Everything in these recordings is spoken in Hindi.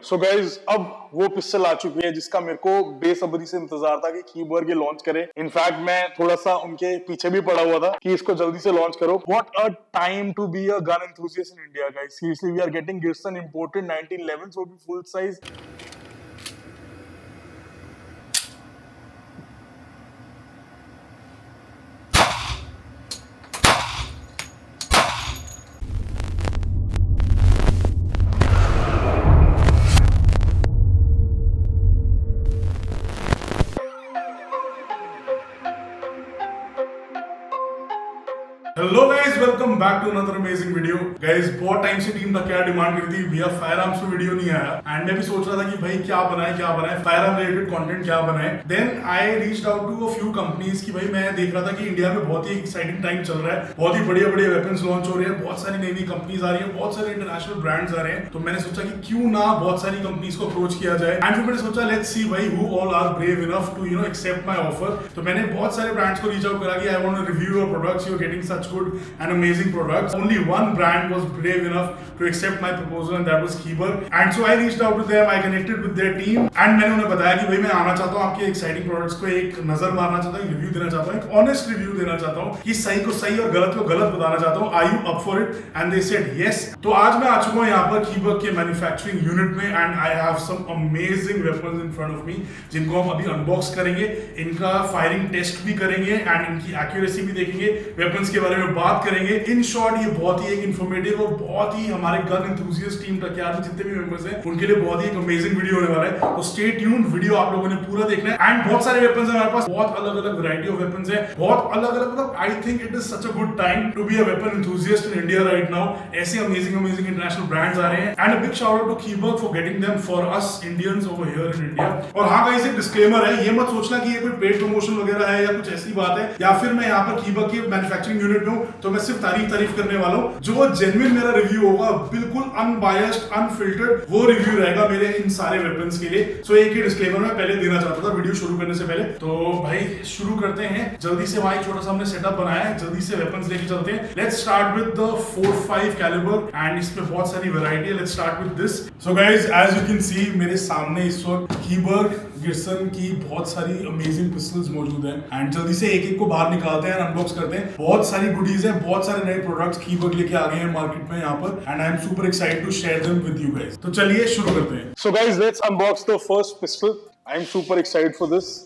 सो गाइज अब वो पिस्टल आ चुकी है जिसका मेरे को बेसब्री से इंतजार था कि कीबर्ग ये लॉन्च करे। इनफैक्ट मैं थोड़ा सा उनके पीछे भी पड़ा हुआ था कि इसको जल्दी से लॉन्च करो। What a time to be a gun enthusiast in India guys. Seriously we are getting Gibson imported 1911 वो भी full size. Hello guys, welcome back to another amazing video. Guys बहुत टाइम से टीम तक क्या डिमांड करी थी भैया फायर आर्म्स पे वीडियो नहीं आया एंड मैं भी सोच रहा था कि भाई क्या बनाए फायर आर्म रिलेटेड कंटेंट क्या बनाए। Then I reached out to a few companies की भाई मैं देख रहा था कि इंडिया में बहुत ही एक्साइटिंग टाइम चल रहा है, बहुत ही बढ़िया वेपन्स लॉन्च हो रहे हैं, बहुत सारी नई कंपनीज आ रही है, बहुत सारे इंटरनेशनल ब्रांड्स आ रहे हैं। तो मैंने सोचा कि क्यों ना बहुत सारी कंपनीज को अप्रोच किया जाए एंड फिर मैंने सोचा लेट्स सी भाई who all are brave enough to accept my offer. तो मैंने बहुत सारे ब्रांड्स को रीच आउट करा कि I want to review your products, you are getting such good and amazing products. Only one brand was brave enough to accept my proposal and that was Keeberg. And so I reached out to them, I connected with their team and मैंने उन्हें बताया कि भाई मैं आना चाहता हूँ आपके एक्साइटिंग प्रोडक्ट्स को एक नजर मारना चाहता हूँ, रिव्यू देना चाहता हूँ, एक ऑनेस्ट रिव्यू देना चाहता हूँ कि सही को सही और गलत को गलत बताना चाहता हूँ। Are you up for it? And they said yes. तो आज मैं आ चुका हूँ यहाँ पर Keeberg के मैन्युफैक्चरिंग यूनिट में and I have some amazing weapons in front of me जिनको हम अभी अनबॉक्स करेंगे, इनका फायरिंग टेस्ट भी करेंगे एंड इनकी एक्यूरेसी भी देखेंगे, वेपन्स के बारे में बात करेंगे। इन शॉर्ट ये बहुत ही एक इन्फॉर्मेटिव और बहुत ही हमारे गन एंथुसियास्ट टीम टकयार में जितने भी मेंबर्स हैं उनके लिए बहुत ही एक अमेजिंग वीडियो होने वाला है। तो स्टे ट्यून्ड, वीडियो आप लोगों ने पूरा देखना है एंड बहुत सारे वेपन्स हैं हमारे पास, बहुत अलग-अलग वैरायटी ऑफ वेपन्स हैं, बहुत अलग-अलग। मतलब I think it is such a good time to be a weapon enthusiast in India right now. ऐसे अमेजिंग इंटरनेशनल ब्रांड्स आ रहे हैं and a big shout out to Keeberg for getting them for us Indians over here in India. और हां गाइस एक डिस्क्लेमर है, ये मत सोचना कि ये कोई पेड प्रमोशन वगैरह है या कुछ ऐसी बात है या फिर मैं यहाँ पर Keeberg के मैन्युफैक्चरिंग यूनिट में हूं तो मैं सिर्फ तारीफ करने वाला हूं। जो जेन्युइन मेरा रिव्यू होगा, बिल्कुल अनबायस्ड अनफिल्टर्ड, वो रिव्यू रहेगा मेरे इन सारे वेपन्स के लिए। सो एक ही डिस्क्लेमर मैं पहले देना चाहता था वीडियो शुरू करने से पहले। तो भाई शुरू करते हैं जल्दी से। वहां छोटा सा हमने सेटअप बनाया है, जल्दी से वेपन्स लेके चलते हैं। Let's start with the 45 calibre and इसमें बहुत सारी वैरायटी है। Let's start with this. So guys as you can see मेरे सामने इस वक्त Keeberg गिब्सन की बहुत सारी अमेजिंग पिस्टल्स मौजूद हैं एंड जल्दी से एक को बाहर निकालते हैं, अनबॉक्स करते हैं। बहुत सारी गुडीज हैं, बहुत सारे नए प्रोडक्ट्स Keeberg लेके आ गए हैं मार्केट में यहाँ पर and I am super excited to share them with you guys. तो चलिए शुरू करते हैं। So guys let's unbox the first pistol. I am super excited for this.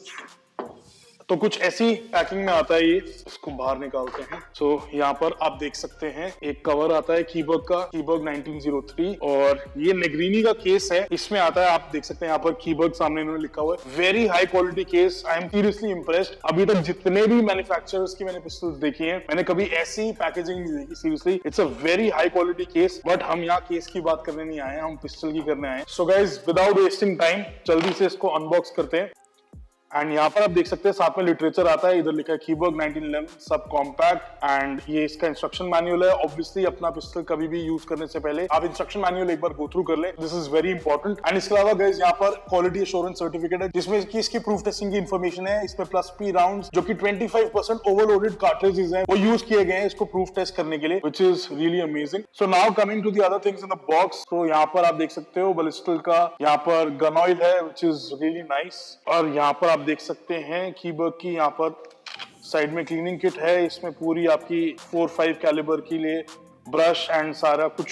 तो कुछ ऐसी पैकिंग में आता है ये, इसको बाहर निकालते हैं। सो यहाँ पर आप देख सकते हैं एक कवर आता है Keeberg का, Keeberg 1903 और ये नेग्रीनी का केस है, इसमें आता है। आप देख सकते हैं यहाँ पर Keeberg सामने इन्होंने लिखा हुआ है। Very high quality case, I am seriously impressed. अभी तक जितने भी मैन्युफैक्चरर्स की मैंने पिस्टल्स देखी हैं मैंने कभी ऐसी पैकेजिंग नहीं देखी। Seriously it's a very high quality case. But हम यहाँ केस की बात करने नहीं आए हैं, हम पिस्टल की करने आए हैं। So guys without wasting time जल्दी से इसको अनबॉक्स करते हैं। एंड यहाँ पर आप देख सकते हैं साथ में लिटरेचर आता है, इधर लिखा है Keeberg 1911 सब कॉम्पैक्ट एंड ये इसका इंस्ट्रक्शन मैनुअल है। ऑब्वियसली अपना पिस्टल कभी भी यूज करने से पहले आप इंस्ट्रक्शन मैनुअल एक बार गो थ्रू कर ले, this is very important. And इसके अलावा गाइस यहाँ पर क्वालिटी एश्योरेंस सर्टिफिकेट है जिसमें की इसकी प्रूफ टेस्टिंग की इन्फॉर्मेशन है। इसमें प्लस P राउंड्स जो कि 25% ओवरलोडेड कार्ट्रिजेस हैं वो यूज किए गए हैं इसको प्रूफ टेस्ट करने के लिए, which is really amazing. So now coming to the other things in the box. तो यहाँ पर आप देख सकते हो बलिस्टल का यहाँ पर गन ऑयल है, व्हिच इज रियली नाइस। और यहाँ पर आप देख सकते हैं Keeberg की यहाँ पर साइड में क्लीनिंग किट है, इसमें पूरी आपकी 4-5 कैलिबर के लिए ब्रश एंड सारा कुछ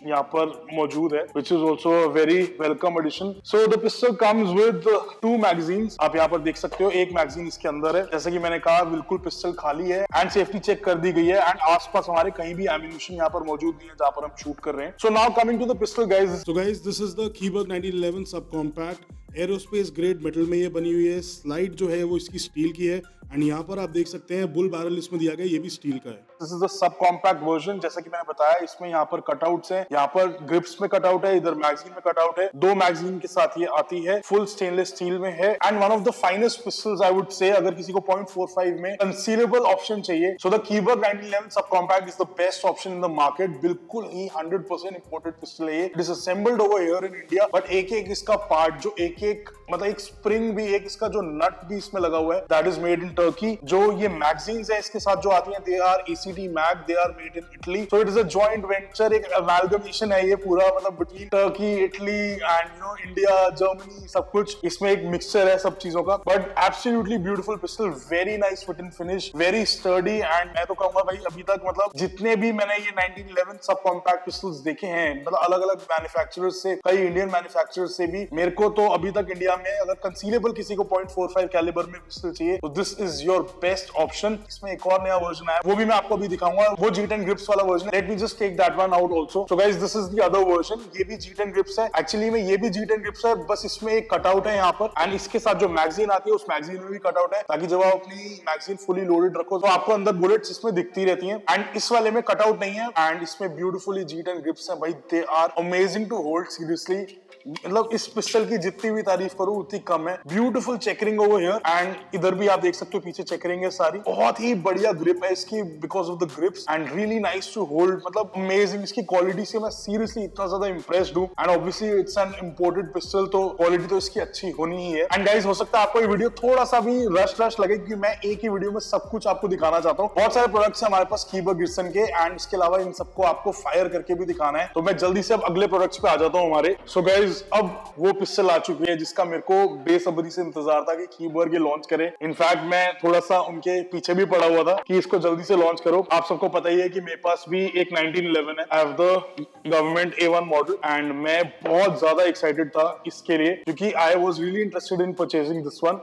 यहाँ पर मौजूद है, which is also a very welcome addition. So the pistol comes with 2 magazines. आप यहाँ पर देख सकते हो एक मैगजीन इसके अंदर है। जैसे कि मैंने कहा बिल्कुल पिस्टल खाली है एंड सेफ्टी चेक कर दी गई है एंड आसपास हमारे कहीं भी एम्यूनिशन यहाँ पर मौजूद नहीं है जहाँ पर हम शूट कर रहे हैं। So now coming to the pistol guys. So guys this is the Keeberg 1911 sub compact aerospace grade metal में ये बनी हुई है। स्लाइड जो है वो इसकी स्टील की है एंड यहाँ पर आप देख सकते हैं बुल बैरल इसमें दिया गया, ये भी स्टील का है। This is the sub compact version. जैसा कि मैंने बताया इसमें यहाँ पर कटआउट्स हैं, यहाँ पर ग्रिप्स में कटआउट है, इधर मैगजीन में कटआउट है। 2 मैगजीन के साथ ये आती है, फुल स्टेनलेस स्टील में है and one of the finest pistols I would say. अगर किसी को 0.45 में कंसीलेबल ऑप्शन चाहिए so the Keeberg 1911 sub compact is the best option in the market. बिल्कुल ही 100% इंपोर्टेड पिस्टल है ये, it is assembled over here in India. But एक इसका पार्ट जो एक मतलब एक स्प्रिंग भी, एक इसका जो नट भी इसमें लगा हुआ है, that is made in Turkey. जो ये मैगजीन्स है इसके साथ जो आती हैं, they are ACT mag, they are made in Italy. So it is a joint venture, एक अमालगमेशन है ये पूरा, मतलब between Turkey, Italy and India, Germany, सब कुछ इसमें एक मिक्सचर है सब चीजों का। But absolutely beautiful pistol, very nice fit and finish, very sturdy. And मैं तो कहूंगा भाई अभी तक मतलब जितने भी मैंने ये 1911 सब कॉम्पैक्ट पिस्टल्स देखे हैं, मतलब अलग अलग मैन्युफैक्चरर्स से, कई इंडियन मैन्युफैक्चरर्स से भी, मेरे को तो अभी तक इंडिया में अगर कंसीलेबल किसी को 0.45 कैलिबर में पिस्टल चाहिए तो this is your best option. इसमें एक और नया वर्जन आया, वो भी मैं आपको अभी दिखाऊंगा, वो G10 ग्रिप्स वाला version. Let me just take that one out also. So guys this is the other version, ये भी G10 ग्रिप्स है। एक्चुअली में ये भी G10 ग्रिप्स है, बस इसमें एक कटआउट है यहाँ पर, एंड इसके साथ जो मैगजीन आती है उस मैगजीन में भी कटआउट है, ताकि जब आप अपनी मैगजीन फुली लोडेड रखो तो आपको अंदर बुलेट्स इसमें दिखती रहती हैं। एंड इस वाले में कटआउट नहीं है, एंड इसमें ब्यूटीफुली G10 ग्रिप्स है भाई, they are amazing to hold, seriously. मतलब इस पिस्टल की जितनी भी तारीफ करूं उतनी कम है। ब्यूटीफुल चेकरिंग ओवर हियर, एंड इधर भी आप देख सकते हो पीछे चेकरिंग है सारी। बहुत ही बढ़िया ग्रिप है इसकी because of the grips, and really nice to hold, मतलब अमेजिंग। इसकी क्वालिटी से मैं सीरियसली इतना ज्यादा इंप्रेस्ड हूं, and obviously it's an imported pistol, तो क्वालिटी तो इसकी अच्छी होनी ही है। एंड गाइस हो सकता है आपको ये वीडियो थोड़ा सा भी रश लगे, क्योंकि मैं एक ही वीडियो में सब कुछ आपको दिखाना चाहता हूँ। बहुत सारे प्रोडक्ट्स हमारे पास कीबर्ग गिब्सन के, एंड इसके अलावा इन सबको आपको फायर करके भी दिखाना है। तो मैं जल्दी से अब अगले प्रोडक्ट्स पे आ जाता हूँ हमारे। सो गाइस अब वो पिस्टल आ चुकी है जिसका मेरे को बेसब्री से इंतजार था कि कीबर्ग ये लॉन्च करे। इनफैक्ट मैं थोड़ा सा उनके पीछे भी पड़ा हुआ था कि इसको जल्दी से लॉन्च करो। आप सबको पता ही है कि मेरे पास भी एक 1911 है, I have the government A1 model, and मैं बहुत ज्यादा एक्साइटेड था इसके लिए, क्योंकि I was really interested in purchasing this one,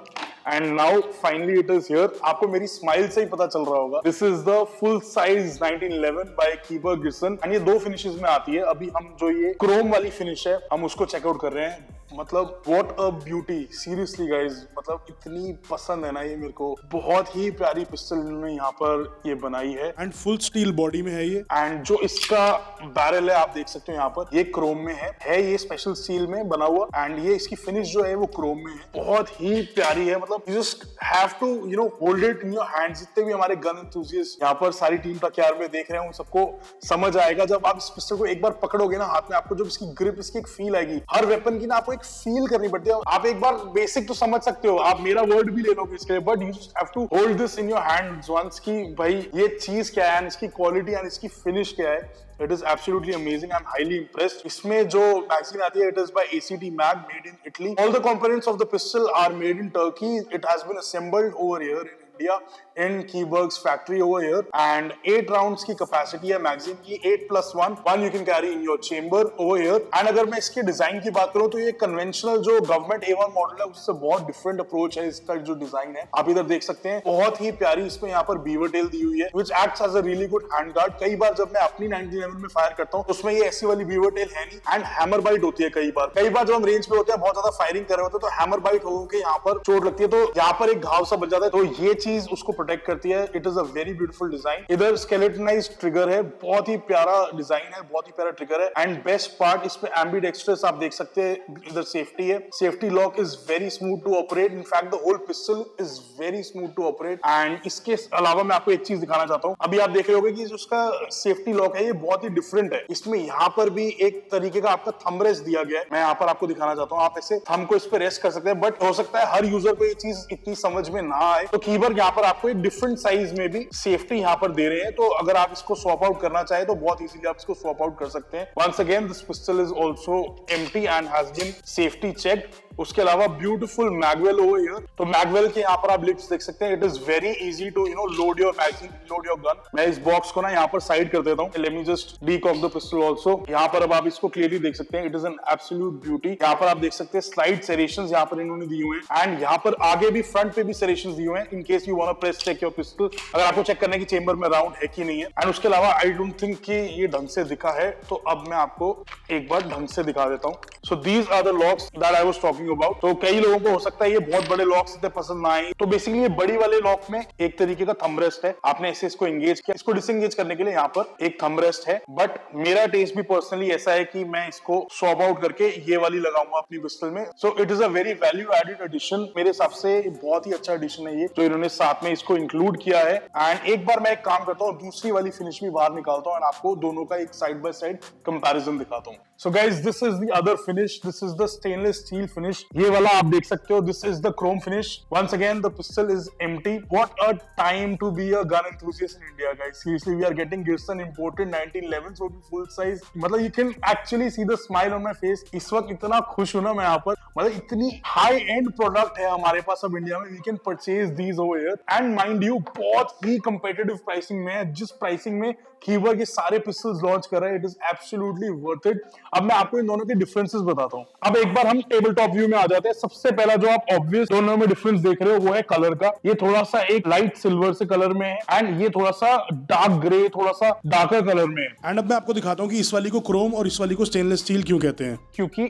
and now finally it is here. आपको मेरी स्माइल से ही पता चल रहा होगा। This is the full size 1911 by Kiberg Gibson, and ये दो फिनिशेस में आती है। अभी हम जो ये क्रोम वाली फिनिश है हम उसको चेकआउट कर रहे हैं। मतलब what a beauty, seriously guys, मतलब इतनी पसंद है ना ये मेरे को। बहुत ही प्यारी पिस्टल इन्होंने यहाँ पर ये बनाई है, एंड फुल स्टील बॉडी में है ये। एंड जो इसका बैरल है आप देख सकते हो यहाँ पर, ये क्रोम में है ये स्पेशल स्टील में बना हुआ, एंड ये इसकी फिनिश जो है वो क्रोम में है। बहुत ही प्यारी है, मतलब you just have to hold it in your hand. जितने भी हमारे गन एंथुसियास्ट यहाँ पर सारी टीम का क्या में देख रहे हैं उन सबको समझ आएगा जब आप इस पिस्टल को एक बार पकड़ोगे ना हाथ में, आपको जब इसकी ग्रिप, इसकी एक फील आएगी। हर वेपन की ना आपको एक फील करनी पड़ती है। आप एक बार बेसिक तो समझ सकते हो, आप मेरा वर्ड भी ले लोगे इसके लिए, but you just have to hold this in your hands once की भाई ये चीज क्या है, इसकी क्वालिटी एंड इसकी फिनिश क्या है। It is absolutely amazing. I'm highly impressed. इसमें जो मैगजीन आती है, it is by ACT Mag, made in Italy. All the components of the pistol are made in Turkey. It has been assembled over here in India in Keyberg's factory over here. And 8 rounds की capacity है मैगजीन की, 8+1. One you can carry in your chamber over here. And अगर मैं इसके डिजाइन की बात करूं तो ये कन्वेंशनल जो गवर्नमेंट A1 मॉडल है उससे बहुत डिफरेंट अप्रोच है इसका जो डिजाइन है। आप इधर देख सकते हैं, बहुत ही प्यारी इसमें यहाँ पर बीवर टेल दी हुई है, which acts as a really good hand guard. कई बार जब मैं अपनी 1911 में फायर करता हूँ उसमें ये ऐसी वाली बीवर टेल है नहीं, एंड हैमर बाइट होती है कई बार जब हम रेंज पे होते हैं, बहुत ज्यादा फायरिंग कर रहे होते हैं, तो हैमर बाइट हो के यहाँ पर चोट लगती है, तो यहाँ पर एक घाव सा बच जाता है, तो ये चीज उसको प्रोटेक्ट करती है। It is a very beautiful design. इधर स्केलेटनाइज्ड ट्रिगर है, बहुत ही प्यारा डिजाइन है, बहुत ही प्यारा ट्रिगर है, एंड बेस्ट पार्ट इसमें एम्बीडेक्स्ट्रस आप देख सकते हैं। इधर सेफ्टी है, safety lock is very smooth to operate. In fact the whole pistol is very smooth to operate. And इसके अलावा मैं आपको एक चीज दिखाना चाहता हूँ। अभी आप देख रहे होगे कि उसका सेफ्टी लॉक है ये बहुत ही डिफरेंट है। इसमें यहाँ पर भी एक तरीके का आपका थंब रेस्ट दिया गया है, मैं यहाँ पर आपको दिखाना चाहता हूँ। आप ऐसे थंब को इस पे रेस्ट कर सकते हैं, बट हो सकता है हर यूजर को ये चीज इतनी समझ में ना आए, तो कीबर्ग यहाँ पर आपको एक डिफरेंट साइज में भी सेफ्टी यहाँ पर दे रहे हैं। तो अगर आप इसको स्वैप आउट करना चाहे तो बहुत इजीली आप इसको स्वैप आउट कर सकते हैं। Once again this pistol is also empty and has been safety checked. उसके अलावा ब्यूटीफुल मैगवेल ओवर हियर, तो मैगवेल के यहाँ पर आप लिप्स देख सकते हैं। It is very easy to load your magazine, load your gun. मैं इस बॉक्स को ना यहाँ पर साइड कर देता हूँ। Late me just de Kock the pistol also. यहाँ पर अब आप इसको क्लियरली देख सकते हैं, it is an absolute beauty. यहाँ पर आप देख सकते हैं स्लाइड सेरेशंस यहाँ पर इन्होंने दिए हुए हैं, एंड यहाँ पर आगे भी फ्रंट पे भी सेरेशंस दिए हुए हैं in case you want to press check your pistol, अगर आपको चेक करने की चेंबर में राउंड है कि नहीं है। एंड उसके अलावा आई डोंट थिंक कि ये ढंग से दिखा है, तो अब मैं आपको एक बार ढंग से दिखा देता हूँ। So these are the locks that I was talking about. तो कई लोगों को हो सकता है ये बहुत बड़े लॉक्स इतने पसंद ना आए, तो बेसिकली ये बड़ी वाले लॉक में एक तरीके का थंब रेस्ट है। आपने ऐसे इसको एंगेज किया, इसको डिसएंगेज करने के लिए यहाँ पर एक थंब रेस्ट है, बट मेरा टेस्ट भी पर्सनली ऐसा है कि मैं इसको स्वैप आउट करके ये वाली लगाऊंगा अपनी पिस्टल में। So it is a very value added addition. मेरे हिसाब से बहुत ही अच्छा एडिशन है ये जो इन्होंने साथ में इसको इंक्लूड किया है। एंड एक बार मैं एक काम करता हूँ, दूसरी वाली फिनिश भी बाहर निकालता हूँ एंड आपको दोनों का एक साइड बाय साइड कंपैरिजन दिखाता हूँ। So guys this is the other finish, this is the stainless steel finish. Finish ये वाला आप देख सकते हो, this is the chrome finish. Once again the pistol is empty. What a time to be a gun enthusiast in India guys, seriously we are getting Gibson imported 1911 so full size. मतलब you can actually see the smile on my face. इस वक्त इतना खुश हूं ना मैं यहाँ पर, मतलब इतनी हाई एंड प्रोडक्ट है हमारे पास अब इंडिया में, we can purchase these over here. And mind you बहुत ही कंपेटिटिव प्राइसिंग में है, जिस प्राइसिंग में कीवर के सारे पिस्टल्स लॉन्च कर रहे हैं, it is absolutely worth it. अब मैं आपको इन दोनों के डिफरेंसेस बताता हूँ। अब एक बार हम टेबल टॉप व्यू में आ जाते हैं। सबसे पहला जो आप ऑब्वियस दोनों में डिफरेंस देख रहे हो वो है कलर का। ये थोड़ा सा एक लाइट सिल्वर से कलर में है एंड ये थोड़ा सा डार्क ग्रे, थोड़ा सा डार्कर कलर में है। एंड अब मैं आपको दिखाता हूँ कि इस वाली को क्रोम और इस वाली को स्टेनलेस स्टील क्यों कहते हैं। क्योंकि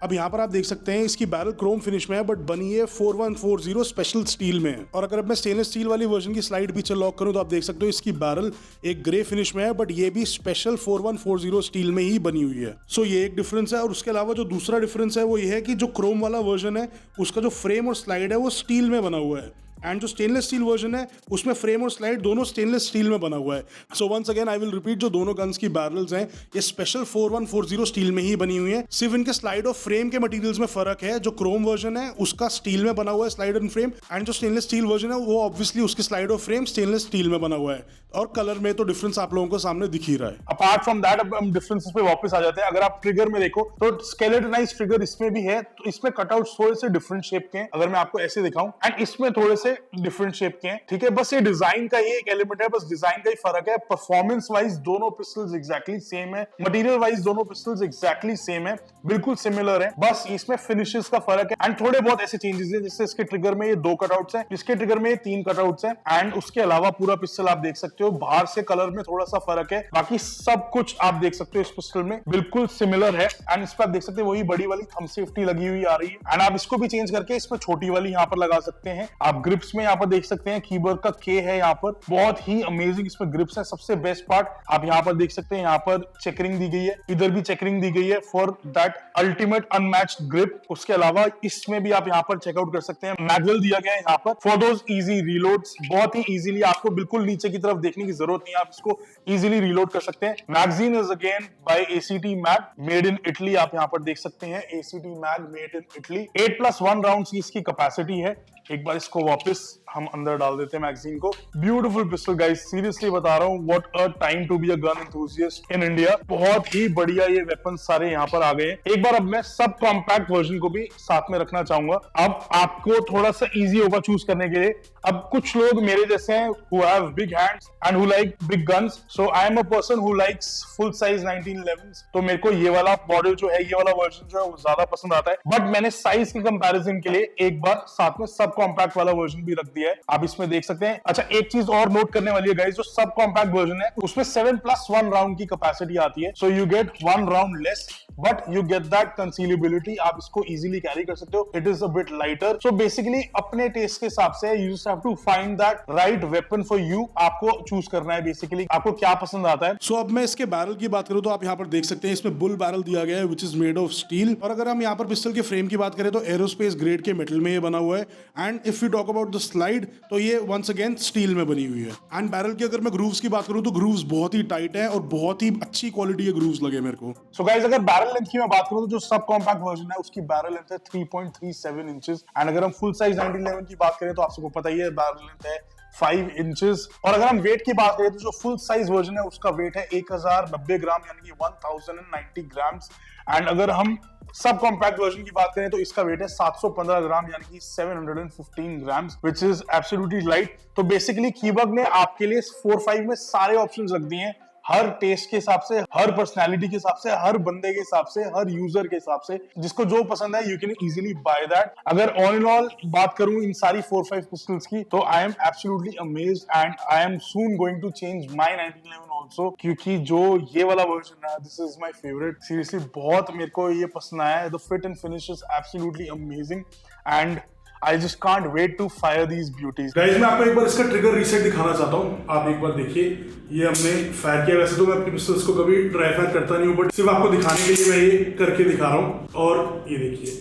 अब यहाँ पर आप देख सकते हैं इसकी बैरल क्रोम फिनिश में है, बट बनी है 4140 स्पेशल स्टील में। और अगर अब मैं स्टेनलेस स्टील वाली वर्जन की स्लाइड पीछे लॉक करूँ तो आप देख सकते हो इसकी बैरल एक ग्रे फिनिश में है, बट ये भी स्पेशल 4140 स्टील में ही बनी हुई है। सो ये एक डिफरेंस है। और उसके अलावा जो दूसरा डिफरेंस है वो ये है कि जो क्रोम वाला वर्जन है उसका जो फ्रेम और स्लाइड है वो स्टील में बना हुआ है, एंड जो स्टेनलेस स्टील वर्जन है उसमें फ्रेम और स्लाइड दोनों स्टेनलेस स्टील में बना हुआ है। So once again I will repeat, जो दोनों गन्स की बैरल्स हैं ये स्पेशल 4140 स्टील में ही बनी हुई है। सिर्फ इनके स्लाइड और फ्रेम के मटेरियल्स में फर्क है। जो क्रोम वर्जन है उसका स्टील में बना हुआ है स्लाइड एंड फ्रेम, एंड जो स्टेनलेस स्टील वर्जन है वो ऑब्वियसली उसकी स्लाइड और फ्रेम स्टेनलेस स्टील में बना हुआ है। और कलर में तो डिफरेंस आप लोगों को सामने दिख ही रहा है। अपार्ट फ्रॉम दैट अब हम डिफरेंसेस पे वापस आ जाते हैं। अगर आप ट्रिगर में देखो तो स्केलेटनाइज्ड ट्रिगर इसमें भी है, तो इसमें कटआउट्स थोड़े से डिफरेंट शेप के हैं अगर मैं आपको ऐसे दिखाऊं, एंड इसमें थोड़े से डिफरेंट शेप के हैं। ठीक है, बस ये डिजाइन का ही एक एलिमेंट है, बस डिजाइन का ही फर्क है। परफॉर्मेंस वाइज दोनों पिस्टल्स एग्जैक्टली सेम है, मटेरियल वाइज दोनों पिस्टल्स एग्जैक्टली सेम है, बिल्कुल सिमिलर है, बस इसमें फिनिशेस का फर्क है। एंड थोड़े बहुत ऐसे चेंजेस हैं, जैसे इसके ट्रिगर में ये 2 कटआउट्स हैं, इसके ट्रिगर में ये 3 कटआउट्स हैं, एंड उसके अलावा पूरा पिस्टल आप देख सकते हो बाहर से कलर में थोड़ा सा फर्क है, बाकी सब कुछ आप देख सकते हो इस पिस्टल में बिल्कुल सिमिलर है। एंड इस पर आप देख सकते हो वही बड़ी वाली थंब सेफ्टी लगी हुई आ रही है, एंड आप इसको भी चेंज करके इसमें छोटी वाली यहाँ पर लगा सकते हैं। आप ग्रिप्स में यहाँ पर देख सकते हैं कीबर का के है, यहाँ पर बहुत ही अमेजिंग इसमें ग्रिप्स है। सबसे बेस्ट पार्ट आप यहाँ पर देख सकते हैं, यहाँ पर चेकरिंग दी गई है, इधर भी चेकरिंग दी गई है for that ultimate unmatched grip. उसके अलावा इसमें भी आप यहाँ पर चेकआउट कर सकते हैं, मैगवेल दिया गया है यहाँ पर फॉर दोज इजी रीलोड्स। बहुत ही इजीली, आपको बिल्कुल नीचे की तरफ देखने की जरूरत नहीं है, आप इसको इजीली रीलोड कर सकते हैं। Magazine is again by ACT mag, made in Italy. आप यहाँ पर देख सकते हैं ACT mag made in Italy. 8+1 rounds की इसकी कैपेसिटी है। एक बार इसको वापस हम अंदर डाल देते हैं मैगजीन को। ब्यूटीफुल पिस्टल गाइस, सीरियसली बता रहा हूँ, what a time to be a gun enthusiast in India. बहुत ही बढ़िया ये वेपन सारे यहाँ पर आ गए हैं। एक बार अब मैं सब कॉम्पैक्ट वर्जन को भी साथ में रखना चाहूंगा। अब आपको थोड़ा सा इजी होगा चूज करने के लिए। अब कुछ लोग मेरे जैसे हैं who have big hands and who like big guns, so I am a person who likes full size 1911s। तो मेरे को ये वाला मॉडल जो है, ये वाला वर्जन जो है वो ज्यादा पसंद आता है, बट मैंने साइज के कंपैरिजन के लिए एक बार साथ में सब कॉम्पैक्ट वाला वर्जन भी रख दिया है, आप इसमें देख सकते हैं। अच्छा, एक चीज और नोट करने वाली है गाइस, जो सब कॉम्पैक्ट वर्जन है उसमें 7+1 राउंड की कैपेसिटी आती है, so you get 1 round less but you get that concealability. आप इसको इजीली कैरी कर सकते हो, it is a bit lighter. So basically अपने टेस्ट के हिसाब से you just have to find that right weapon for you. आपको चूज करना है बेसिकली आपको क्या पसंद आता है। सो अब मैं इसके बैरल की बात करूं तो आप यहाँ पर देख सकते हैं इसमें बुल बैरल दिया गया है which is made of steel. और अगर हम यहाँ पर पिस्टल के फ्रेम की बात करें तो एरोस्पेस ग्रेड के मेटल में ये बना हुआ है। And if you talk about the slide तो ये वंस अगेन स्टील में बनी हुई है। एंड बैरल की अगर मैं ग्रूव्स की बात करूं तो ग्रूव्स बहुत ही टाइट है और बहुत ही अच्छी क्वालिटी के ग्रूव्स लगे मेरे को। सो गाइस, अगर बैरल लेंथ की मैं बात करूं तो जो सब कॉम्पैक्ट वर्जन है उसकी बैरल लेंथ है 3.37 इंचेस। एंड अगर हम फुल साइज 1911 की बात करें तो आप सबको पता ही है बैरल लेंथ है 5 इंचेस। और अगर हम वेट की बात करें तो जो फुल साइज वर्जन है उसका वेट है 1090 ग्राम यानी कि 1090 ग्राम्स। एंड अगर हम सब कॉम्पैक्ट वर्जन की बात करें तो इसका वेट है 715 ग्राम यानी कि 715 grams, which is absolutely light. तो बेसिकली कीबर्ग ने आपके लिए 4-5 में सारे ऑप्शंस रख दिए हैं, हर टेस्ट के हिसाब से, हर पर्सनालिटी के हिसाब से, हर बंदे के हिसाब से, हर यूजर के हिसाब से, जिसको जो पसंद है you can easily buy that. अगर ऑल इन ऑल बात करूं इन सारी 4-5 पिस्टल्स की तो I am absolutely amazed and I am soon going to change my 1911 also, क्योंकि जो ये वाला वर्जन है this is my favourite. Seriously बहुत मेरे को ये पसंद आया है। The fit and finish is absolutely amazing and I just can't wait to fire these beauties. Guys, मैं आपको एक बार इसका ट्रिगर रीसेट दिखाना चाहता हूँ। आप एक बार देखिए, ये हमने फायर किया। वैसे तो मैं अपने पिस्टल्स को कभी ड्राई फायर करता नहीं हूँ, बट सिर्फ आपको दिखाने के लिए मैं ये करके दिखा रहा हूँ। और ये देखिए,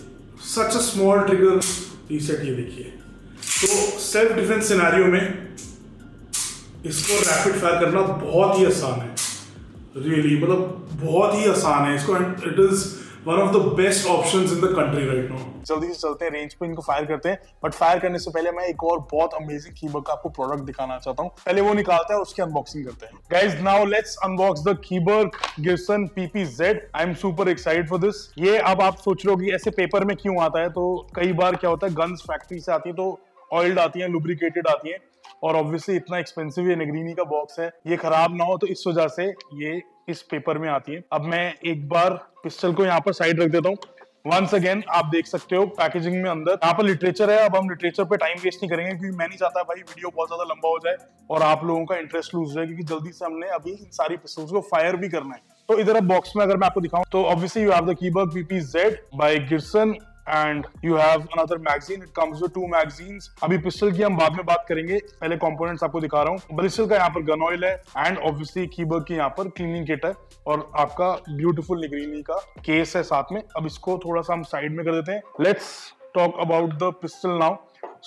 सच अ स्मॉल ट्रिगर रीसेट। ये देखिए, तो सेल्फ डिफेंस सिनेरियो में इसको रैपिड फायर करना बहुत ही आसान है, रियली मतलब बहुत ही आसान है इसको। And it is one of the best options in the country right now. जल्दी से चलते हैं रेंज पे, इनको फायर करते हैं। बट फायर करने से पहले मैं एक और बहुत अमेजिंग कीबर्ग का आपको प्रोडक्ट दिखाना चाहता हूँ। पहले वो निकालते हैं, उसकी अनबॉक्सिंग करते हैं। Guys now let's unbox the Kiberg Gibson PPZ। I am super excited for this. ये अब आप सोच रहे हो कि ऐसे पेपर में क्यों आता है, तो कई बार क्या होता है गन्स फैक्ट्री से आती है तो ऑयल्ड आती है, लुब्रिकेटेड आती है, और ऑब्वियसली इतना एक्सपेंसिव ये नेग्रीनी का बॉक्स है, ये खराब ना हो तो इस वजह से ये इस पेपर में आती है। अब मैं एक बार पिस्टल को यहाँ पर साइड रख देता हूँ। वंस अगेन आप देख सकते हो पैकेजिंग में अंदर यहाँ पर लिटरेचर है। अब हम लिटरेचर पे टाइम वेस्ट नहीं करेंगे क्योंकि मैं नहीं चाहता भाई वीडियो बहुत ज्यादा लंबा हो जाए और आप लोगों का इंटरेस्ट लूज जाए, क्योंकि जल्दी से हमने अभी इन सारी पिस्टल्स को फायर भी करना है। तो इधर अब बॉक्स में अगर मैं आपको दिखाऊं तो obviously you have the Kiberg PPZ by Gibson and you have another magazine. It comes with 2 magazines. अभी पिस्टल की हम बाद में बात करेंगे, पहले कंपोनेंट्स आपको दिखा रहा हूँ। पिस्टल का यहाँ पर गन ऑयल है एंड ऑब्वियसली कीबर्ग की यहाँ पर क्लीनिंग किट है और आपका ब्यूटीफुल नेग्रीनी का केस है साथ में। अब इसको थोड़ा सा हम साइड में कर देते हैं। Let's talk about the pistol now.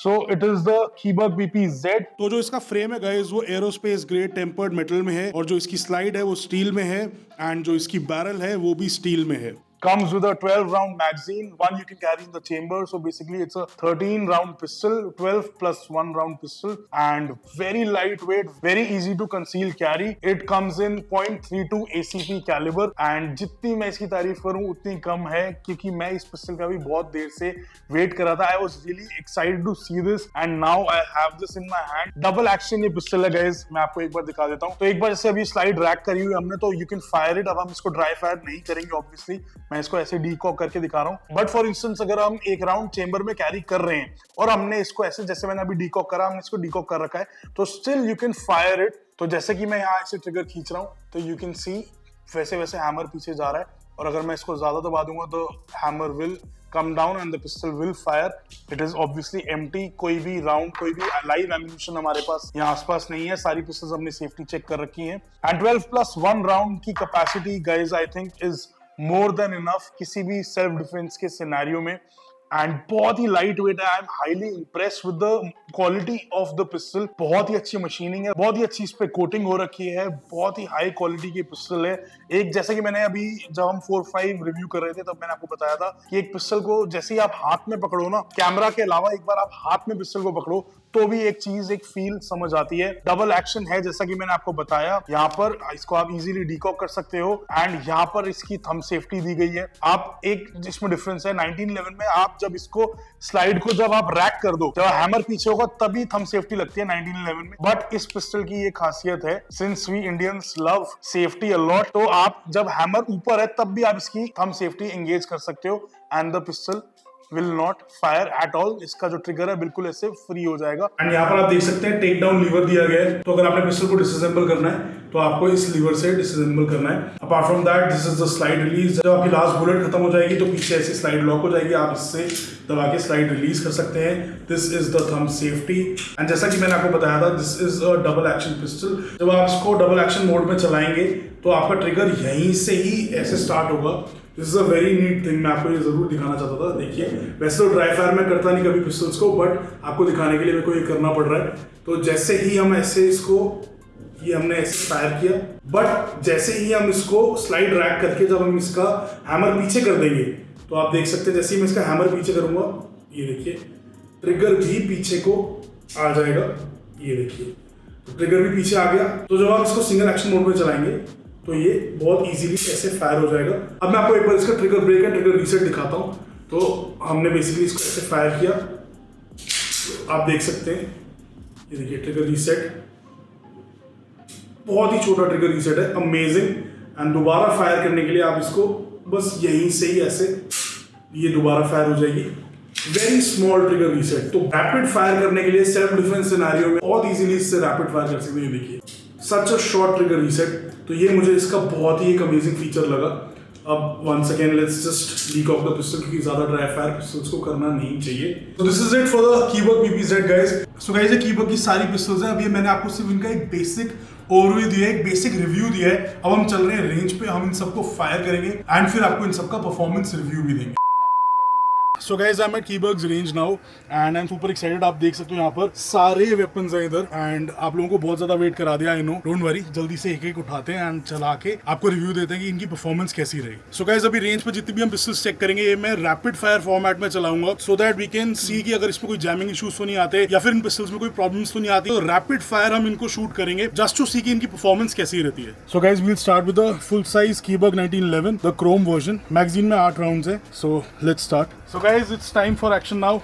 So it is the कीबर्ग PPZ। तो जो इसका फ्रेम है गाइस वो एरोस्पेस ग्रेड टेम्पर्ड मेटल में है और जो इसकी स्लाइड है वो स्टील में है एंड जो इसकी बैरल है वो भी स्टील में है। Comes with a 12 round magazine, one you can carry in the chamber. So basically it's a 13 round pistol, 12 plus 1 round pistol, and very lightweight, very easy to conceal carry. It comes in .32 ACP caliber and जितनी मैं इसकी तारीफ करूं उतनी कम है, क्योंकि मैं इस पिस्टल का भी बहुत देर से वेट कर रहा था। I was really excited to see this and now I have this in my hand. Double action ये पिस्टल है गाइस, मैं आपको एक बार दिखा देता हूं। तो एक बार जैसे अभी स्लाइड रैक करी हुई हमने तो you can fire it। अब हम इसको ड्राई फायर नहीं करेंगे ऑब्वियसली, मैं इसको ऐसे डीकॉक करके दिखा रहा हूं। बट फॉर इंस्टेंस अगर हम एक राउंड चेंबर में कैरी कर रहे हैं और हमने इसको ऐसे, जैसे मैंने अभी डीकॉक करा, हमने इसको डीकॉक कर रखा है, तो still you can fire it. तो जैसे कि मैं यहाँ ऐसे ट्रिगर खींच रहा हूँ तो यू कैन सी वैसे वैसे हैमर पीछे जा रहा है, और अगर मैं इसको ज्यादा दबा दूंगा तो hammer will come down and the pistol will fire. It is obviously empty. कोई भी राउंड, कोई भी लाइव एम्यूनिशन हमारे पास यहाँ आसपास नहीं है, सारी पिस्टल्स हमने सेफ्टी चेक कर रखी हैं। एंड 12 plus 1 राउंड की capacity guys I think is more than enough किसी भी सेल्फ डिफेंस के सिनेरियो में, एंड बहुत ही लाइट वेट है। I am highly impressed with the quality of the pistol. बहुत ही अच्छी मशीनिंग है, बहुत ही अच्छी इस पे कोटिंग हो रखी है, बहुत ही हाई क्वालिटी की पिस्टल है। एक जैसे कि मैंने अभी जब हम 4-5 रिव्यू कर रहे थे तब मैंने आपको बताया था कि एक पिस्टल को जैसे ही आप हाथ में पकड़ो ना, कैमरा के अलावा एक बार आप हाथ में पिस्टल को पकड़ो तो भी एक चीज, एक फील समझ आती है। डबल एक्शन है जैसा कि मैंने आपको बताया, यहाँ पर इसको आप इजीली डीकॉक कर सकते हो एंड यहाँ पर इसकी थंब सेफ्टी दी गई है। आप एक जिसमें डिफरेंस है 1911 में, आप जब इसको स्लाइड को जब आप रैक कर दो, जब हैमर पीछे होगा तभी थंब सेफ्टी लगती है 1911 में। बट इस पिस्टल की ये खासियत है, since we Indians love safety a lot, तो आप जब हैमर ऊपर है तब भी आप इसकी थंब सेफ्टी एंगेज कर सकते हो and the pistol will not fire at all। इसका जो ट्रिगर है बिल्कुल ऐसे फ्री हो जाएगा। एंड यहाँ पर आप देख सकते हैं टेक डाउन लीवर दिया गया है, तो अगर आपने पिस्टल को डिसअसेंबल करना है तो आपको इस लीवर से डिसअसेंबल करना है। Apart from that this is the slide release. जब आपकी लास्ट बुलेट खत्म हो जाएगी तो पीछे ऐसी स्लाइड लॉक हो जाएगी, आप इससे दबा के स्लाइड रिलीज कर सकते हैं। This is the thumb safety and जैसा कि मैंने आपको बताया था this is a double action pistol. जब आप इसको डबल एक्शन मोड में चलाएंगे तो आपका ट्रिगर यहीं से ही ऐसे स्टार्ट होगा। This is a very neat thing, मैं आपको ये जरूर दिखाना चाहता था। देखिए वैसे तो ड्राई फायर में करता नहीं कभी पिस्टल्स को, बट आपको दिखाने के लिए मेरे को ये करना पड़ रहा है। तो जैसे ही हम ऐसे इसको, ये हमने ऐसे फायर किया, बट जैसे ही हम इसको स्लाइड रैक करके जब हम इसका हैमर पीछे कर देंगे तो आप देख सकते हैं जैसे ही मैं इसका हैमर पीछे करूंगा, ये देखिए ट्रिगर भी पीछे को आ जाएगा। ये देखिए तो ट्रिगर भी पीछे आ गया। तो जब आप इसको सिंगल एक्शन मोड में चलाएंगे तो ये बहुत इजीली ऐसे फायर हो जाएगा। अब मैं आपको एक बार इसका trigger break and trigger reset दिखाता हूँ। तो हमने बेसिकली इसको ऐसे फायर किया, तो आप देख सकते हैं ये देखिए ट्रिगर रीसेट, बहुत ही छोटा ट्रिगर रीसेट है, अमेजिंग। एंड दोबारा फायर करने के लिए आप इसको बस यहीं से ही ऐसे, ये दोबारा फायर हो जाएगी। Very small trigger reset. तो रैपिड फायर करने के लिए सेल्फ डिफेंस सिनेरियो में बहुत इजीली इससे रैपिड फायर कर सकते हैं। ये देखिए सच अ शॉर्ट ट्रिगर रीसेट। तो ये मुझे इसका बहुत ही एक अमेजिंग फीचर लगा। अब once again let's just leak off the pistol, क्योंकि ज्यादा ड्राई फायर पिस्टल्स को करना नहीं चाहिए। तो this is it for the Kiberg PPZ guys. So guys ये कीबर्ग की सारी पिस्टल्स हैं। अभी मैंने आपको सिर्फ इनका एक बेसिक ओवरव्यू दिया है, एक बेसिक रिव्यू दिया है। अब हम चल रहे हैं रेंज पे, हम इन सबको फायर करेंगे एंड फिर आपको इन सबका परफॉर्मेंस रिव्यू भी देंगे। So guys I am at Kiberg's range now and I am super excited. आप देख सकते हो यहाँ पर सारे वेपन्स हैं इधर एंड आप लोगों को बहुत ज्यादा वेट करा दिया, आई नो, डोंट वरी, जल्दी से एक एक उठाते हैं एंड चला के आपको रिव्यू देते हैं कि इनकी परफॉर्मेंस कैसी रही। सो गाइस अभी रेंज पे जितनी भी हम पिस्टल्स चेक करेंगे ये मैं रैपिड फायर फॉर्मेट में चलाऊंगा so that we can see कि अगर इसमें कोई जैमिंग इश्यूज तो नहीं आते या फिर इन पिस्टल्स में कोई प्रॉब्लम्स तो नहीं आती, तो रैपिड फायर हम इनको शूट करेंगे जस्ट टू सी कि इनकी परफॉर्मेंस कैसी रहती है। So guys we will start with the full size Kiberg 1911 the chrome version. Magazine में 8 राउंड्स है, so let's start. So guys it's time for action now.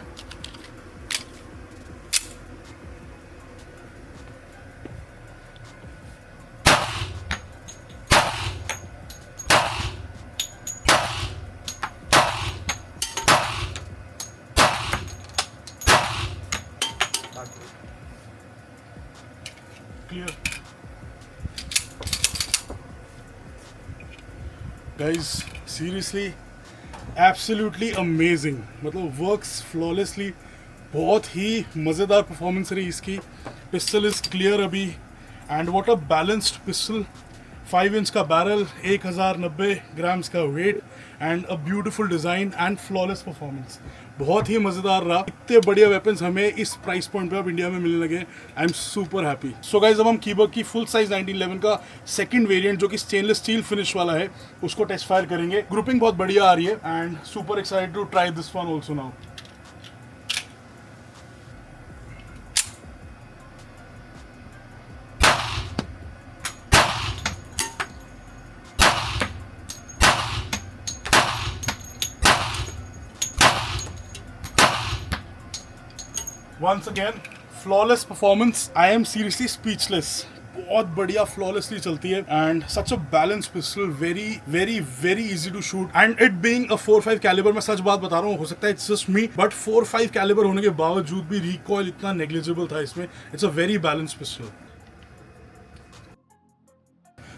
Clear. Guys, seriously, absolutely amazing. मतलब works flawlessly. बहुत ही मज़ेदार परफॉर्मेंस रही इसकी। पिस्टल इज क्लियर अभी and what a balanced pistol. 5 inch का बैरल, 1090 ग्राम्स का weight and a beautiful design and flawless performance. बहुत ही मज़ेदार रहा। इतने बढ़िया वेपन्स हमें इस प्राइस पॉइंट पे अब इंडिया में मिलने लगे। आई am super happy. So guys अब हम कीबर्ग की फुल साइज 1911 का सेकंड वेरिएंट जो कि स्टेनलेस स्टील फिनिश वाला है उसको टेस्ट फायर करेंगे। ग्रुपिंग बहुत बढ़िया आ रही है and super excited to try this one also now. Once again, flawless performance. I am seriously speechless. बहुत बढ़िया फ्लॉलेसली चलती है and such a balance pistol, very easy to shoot and it being a 4.5 calibre. मैं सच बात बता रहा हूँ, हो सकता है it's just me, but 4.5 calibre होने के बावजूद भी रिकॉइल इतना नेग्लिजिबल था इसमें। It's a very balance pistol.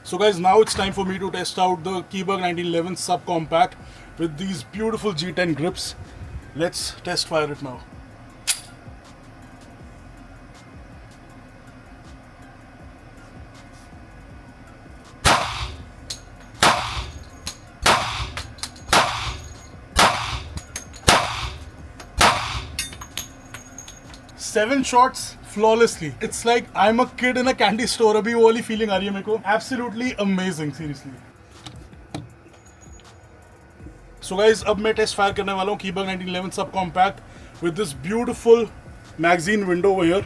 So guys, now it's time for me to test out the Keebug 1911 subcompact with these beautiful G10 grips. Let's test fire it now. Seven shots flawlessly. It's like I'm a kid in a candy store. अभी वो वाली फीलिंग आ रही है मेरे को। Absolutely amazing, seriously. So guys, अब मैं टेस्ट फायर करने वाला हूँ Keebug 1911 sub compact with this beautiful magazine window over here.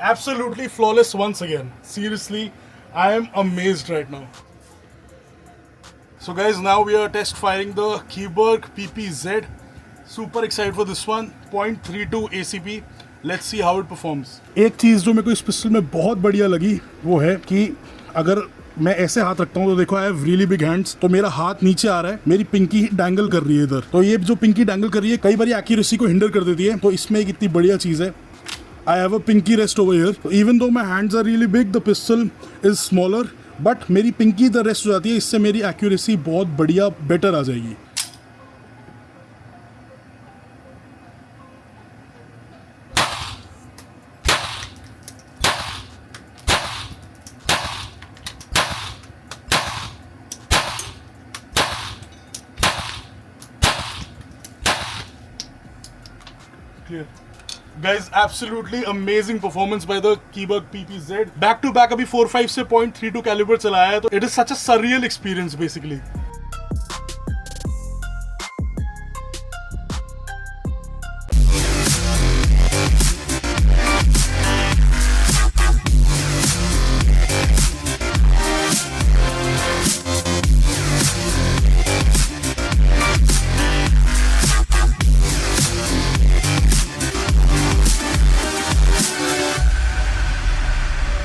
Absolutely flawless once again. Seriously, I am amazed right now. So guys, now we are test firing the Keebug PPZ. Super excited for this one. 0.32 ACP. Let's see how it performs. एक चीज़ जो मेरे को इस पिस्टल में बहुत बढ़िया लगी वो है कि अगर मैं ऐसे हाथ रखता हूँ तो देखो I have really big hands, तो मेरा हाथ नीचे आ रहा है, मेरी पिंकी डैंगल कर रही है इधर। तो ये जो पिंकी डैंगल कर रही है कई बार एक्यूरेसी को हिंडर कर देती है, तो इसमें एक इतनी बढ़िया चीज़ है। I have a pinky rest over here. So even though my hands are really big, the pistol is smaller. But मेरी pinky इधर रेस्ट हो जाती है, इससे मेरी accuracy बहुत बढ़िया बेटर आ जाएगी। Clear. Guys, absolutely amazing performance by the Keebug PPZ. Back to back अभी 4.5 से 0.32 कैलिबर चलाया है, तो it is such a surreal experience basically.